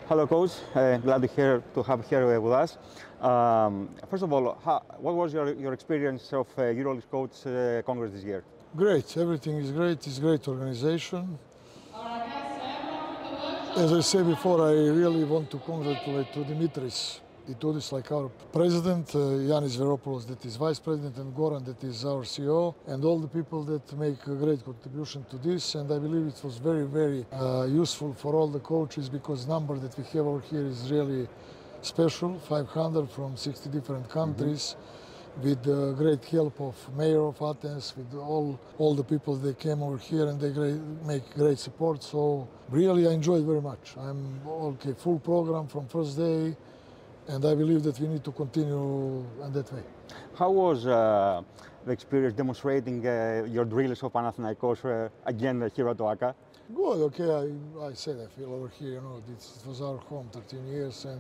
Hello, Coach. Glad to have here with us. First of all, what was your experience of EuroLeague Coach Congress this year? Great. Everything is great. It's great organization. As I said before, I really want to congratulate to Dimitris. It's like our president, Yanis Veropoulos, that is vice president, and Goran, that is our CEO, and all the people that make a great contribution to this. And I believe it was very, very useful for all the coaches because number that we have over here is really special, 500 from 60 different countries. With the great help of Mayor of Athens, with all the people that came over here, and they make great support. So really I enjoyed very much. I'm okay, full program from first day, and I believe that we need to continue in that way. How was the experience demonstrating your drills of Panathinaikos again here at OAKA? Good, okay, I said I feel over here, it was our home 13 years, and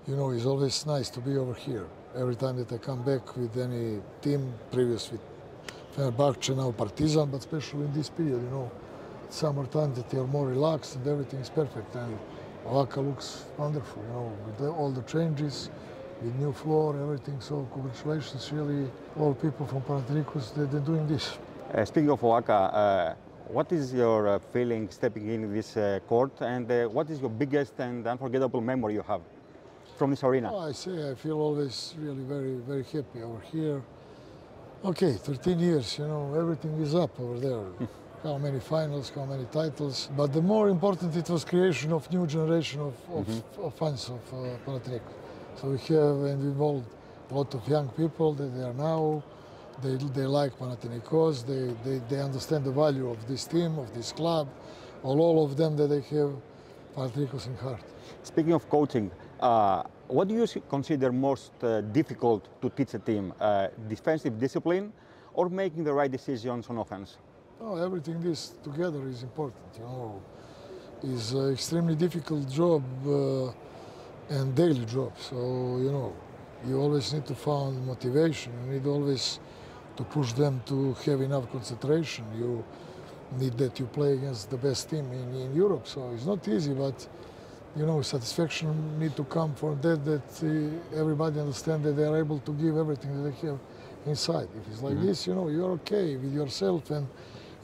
it's always nice to be over here. Every time that I come back with any team, previous with Fenerbahce, now Partizan, but especially in this period, summertime that you're more relaxed and everything is perfect. And OAKA looks wonderful, with all the changes, with new floor, everything. So congratulations, really, all people from Panathinaikos that they're doing this. Speaking of OAKA, what is your feeling stepping in this court, and what is your biggest and unforgettable memory you have from this arena? Oh, I feel always really very, very happy over here. Okay, 13 years, everything is up over there. How many finals, how many titles. But the more important, it was creation of new generation of fans of Panathinaikos. So we have involved a lot of young people that they are now, they like Panathinaikos, they understand the value of this team, of this club, all of them that they have Panathinaikos in heart. Speaking of coaching, what do you consider most difficult to teach a team? Defensive discipline or making the right decisions on offense? Oh, everything this together is important, It's an extremely difficult job and daily job. So, you always need to find motivation. You need always to push them to have enough concentration. You need that you play against the best team in Europe. So it's not easy, but satisfaction need to come from that everybody understand that they are able to give everything that they have inside. If it's like this, you're okay with yourself, and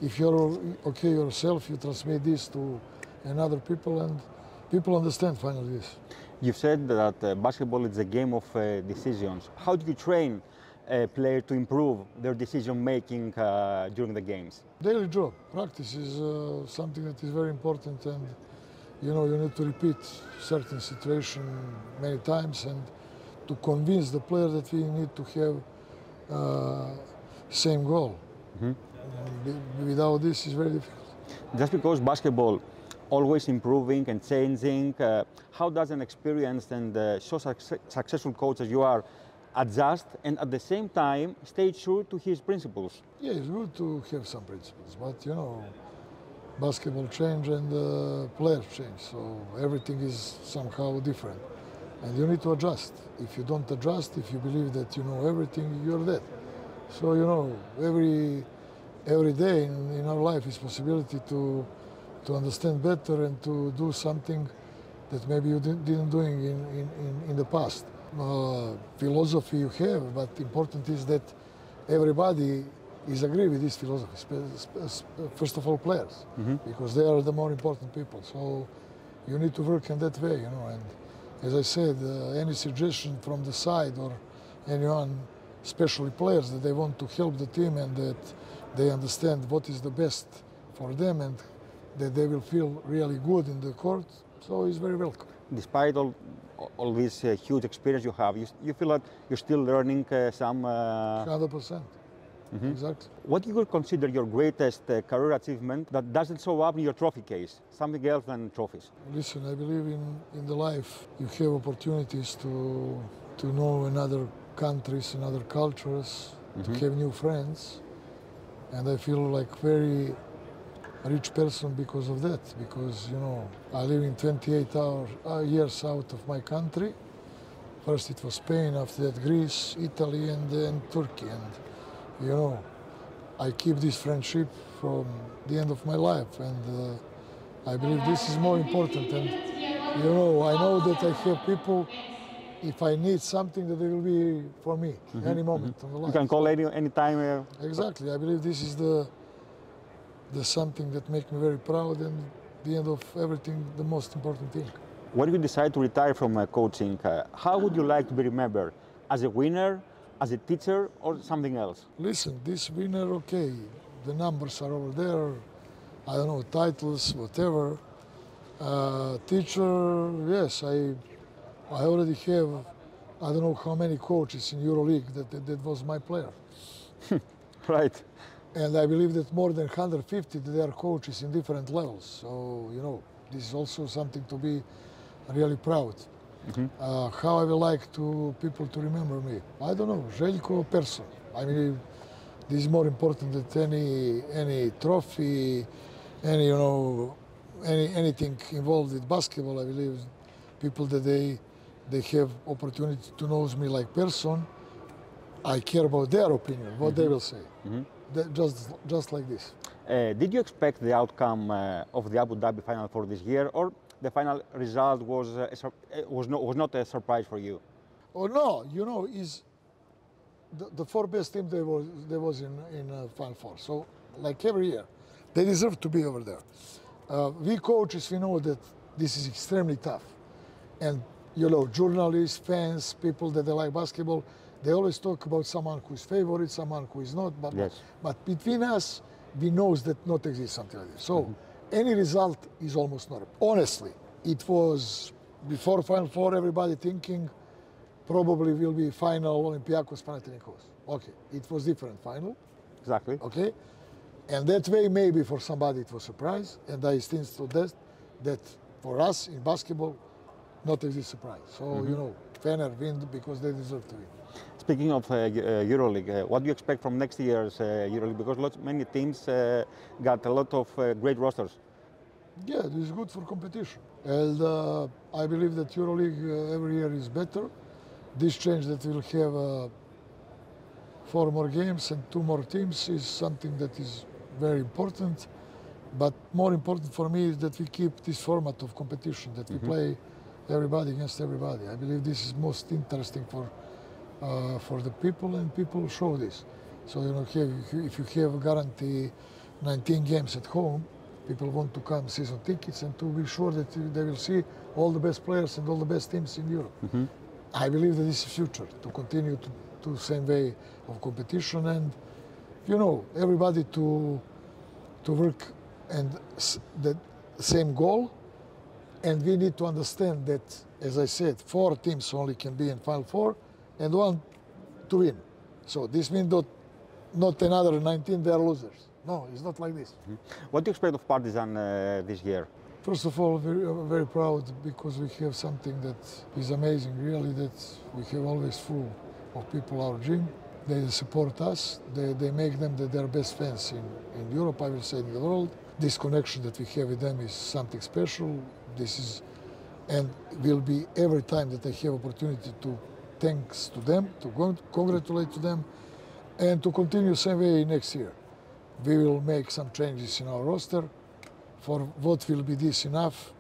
if you're okay yourself, you transmit this to another people, and people understand finally this. You've said that basketball is a game of decisions. How do you train a player to improve their decision making during the games? Daily job. Practice is something that is very important, and you need to repeat certain situation many times and to convince the player that we need to have same goal. Without this, it's very difficult. Just because basketball always improving and changing, how does an experienced and so successful coach as you are adjust and at the same time stay true to his principles? Yeah, it's good to have some principles, but basketball change and players change, so everything is somehow different. And you need to adjust. If you don't adjust, if you believe that you know everything, you're dead. So, every day in our life is possibility to understand better and to do something that maybe you didn't doing in the past. Philosophy you have, but important is that everybody is agree with this philosophy, first of all players, because they are the more important people. So you need to work in that way, and as I said, any suggestion from the side or anyone, especially players, that they want to help the team and that they understand what is the best for them and that they will feel really good in the court, so it's very welcome. Despite all this huge experience you have, you feel like you're still learning some... 100%. Exactly. What do you would consider your greatest career achievement that doesn't show up in your trophy case? Something else than trophies? Listen, I believe in the life you have opportunities to know another countries and other cultures, to have new friends, and I feel like very rich person because of that. Because I live in 28 years out of my country. First it was Spain, after that Greece, Italy, and then Turkey. And I keep this friendship from the end of my life, and I believe this is more important. And You know, I know that I have people, if I need something, that they will be for me, any moment on the line. You can call any time. Exactly. I believe this is the something that makes me very proud, and at the end of everything, the most important thing. When you decide to retire from coaching, how would you like to be remembered? As a winner, as a teacher, or something else? Listen, this winner, okay, the numbers are over there, I don't know, titles, whatever. Teacher, yes, I already have, I don't know how many coaches in EuroLeague that was my player. Right. And I believe that more than 150, they are coaches in different levels. So, you know, this is also something to be really proud. How I would like people to remember me? I don't know, Željko person. I mean, this is more important than any trophy, any, you know, anything involved with basketball. I believe people that they have opportunity to know me like person. I care about their opinion, what they will say. Just like this. Did you expect the outcome of the Abu Dhabi final for this year, or the final result was not a surprise for you? Oh no, you know, is the four best teams there was in Final Four. So like every year, they deserve to be over there. We coaches, we know that this is extremely tough, and you know, journalists, fans, people that they like basketball, they always talk about someone who is favorite, someone who is not. But between us, we know that not exists something like this. So any result is almost not. Honestly, it was before Final Four, everybody thinking probably will be final Olympiacos Panathinaikos. Okay, it was different final. Exactly. Okay, and that way maybe for somebody it was surprise, and I think so that for us in basketball, not exist surprise. So you know, Fener win because they deserve to win. Speaking of EuroLeague, what do you expect from next year's EuroLeague? Because many teams got a lot of great rosters. Yeah, this is good for competition. And I believe that EuroLeague every year is better. This change that we'll have 4 more games and 2 more teams is something that is very important. But more important for me is that we keep this format of competition, that we play everybody against everybody. I believe this is most interesting for the people, and people show this. So, you know, if you have a guarantee 19 games at home, people want to come season tickets and to be sure that they will see all the best players and all the best teams in Europe. I believe that this is future, to continue to same way of competition, and, you know, everybody to work and the same goal. And we need to understand that, as I said, 4 teams only can be in Final Four, and 1 to win. So this means that not another 19, they are losers. No, it's not like this. What do you expect of Partizan this year? First of all, very proud because we have something that is amazing, really, that we have always full of people our gym. They support us. They make them their best fans in Europe, I will say, in the world. This connection that we have with them is something special. This is, and will be every time that I have opportunity to thanks to them, to congratulate to them, and to continue same way next year. We will make some changes in our roster. For what will be this enough,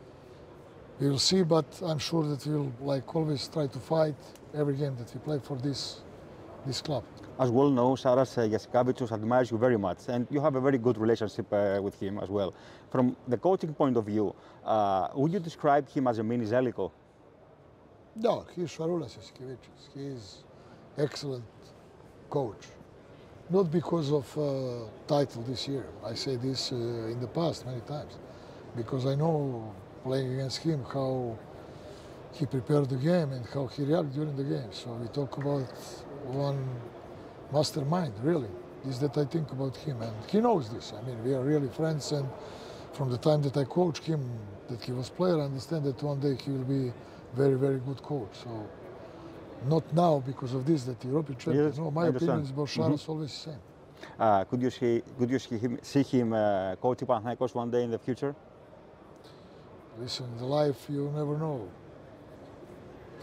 we will see, but I'm sure that we will, like always, try to fight every game that we play for this club. As well known, Saras Giasikevičius admires you very much, and you have a very good relationship with him as well. From the coaching point of view, would you describe him as a mini Ζέλικο? No, he's Šarūnas Giasikevičius. He is excellent coach. Not because of title this year. I say this in the past many times, because I know playing against him how he prepared the game and how he reacted during the game. So we talk about one mastermind, really. This that I think about him, and he knows this. I mean, we are really friends, and from the time that I coached him, that he was player, I understand that one day he will be very, very good coach. So not now because of this, that European champion. Yes, no, my opinion is about Saras always the same. Could you see him coaching Panαθηναϊκός one day in the future? Listen, in the life you never know.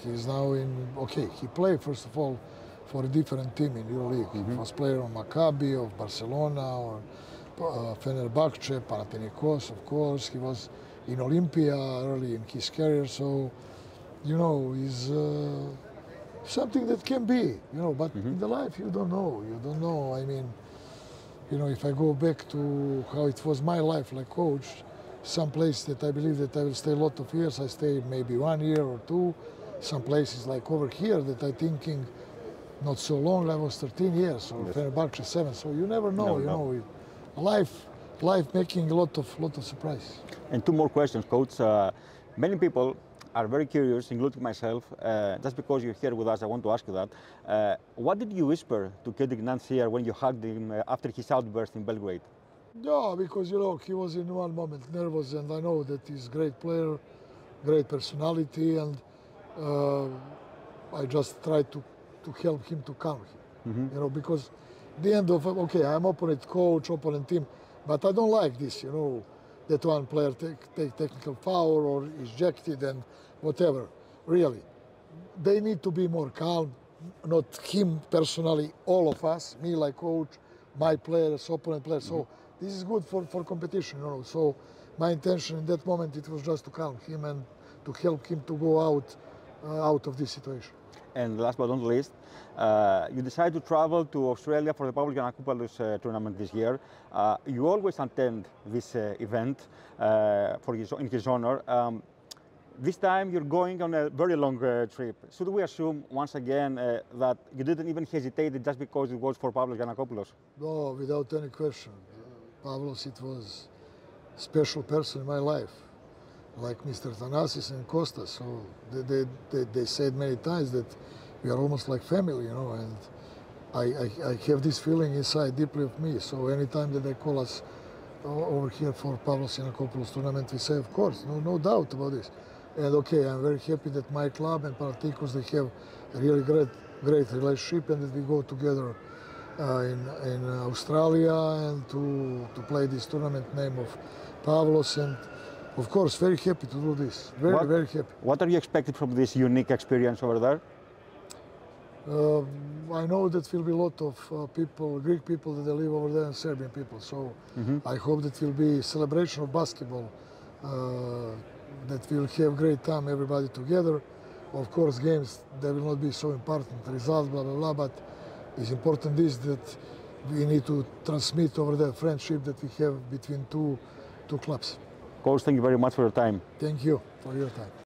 He's now in, okay, he played first of all for a different team in EuroLeague. He was player of Maccabi, of Barcelona, or Fenerbahce, Panathinaikos, of course. He was in Olympia early in his career. So, you know, is something that can be, you know, but in the life you don't know. You don't know. I mean, you know, if I go back to how it was my life like coach, some place that I believe that I will stay a lot of years, I stay maybe 1 year or 2. Some places like over here that I thinking not so long, I was 13 years, or Fenerbahce 7. So you never know, you know. Life making a lot of surprise. And 2 more questions, Coach. Many people are very curious, including myself. Just because you're here with us, I want to ask you that. What did you whisper to Kedrick Nance here when you hugged him after his outburst in Belgrade? Yeah, because, you know, he was in one moment nervous, and I know that he's a great player, great personality, and I just tried to help him to calm him, you know, because the end of, okay, I'm opponent coach, opponent team, but I don't like this, you know, that one player take technical foul or is ejected and whatever. Really, they need to be more calm, not him personally, all of us, me like coach, my players, opponent players. So this is good for competition, you know. So my intention in that moment, it was just to calm him and to help him to go out of this situation. And last but not least, you decided to travel to Australia for the Pαύλος Γιαννακόπουλος tournament this year. You always attend this event in his honor. This time you're going on a very long trip. Should we assume once again that you didn't even hesitate just because it was for Pαύλος Γιαννακόπουλος? No, without any question. Pavlos, it was a special person in my life, like Mr. Thanasis and Kostas. So they said many times that we are almost like family, you know, and I have this feeling inside deeply of me. So anytime that they call us over here for Pavlos Giannakopoulos tournament, we say, of course, no doubt about this. And okay, I'm very happy that my club and Panathinaikos, they have a really great relationship, and that we go together in Australia and to play this tournament name of Pavlos, and of course very happy to do this. Very happy. What are you expecting from this unique experience over there? I know that will be a lot of people, Greek people that live over there, and Serbian people. So I hope that will be celebration of basketball. That we'll have great time, everybody together. Of course, games, they will not be so important, results, blah, blah, blah, but it's important is that we need to transmit over there friendship that we have between two clubs. Coach, thank you very much for your time. Thank you for your time.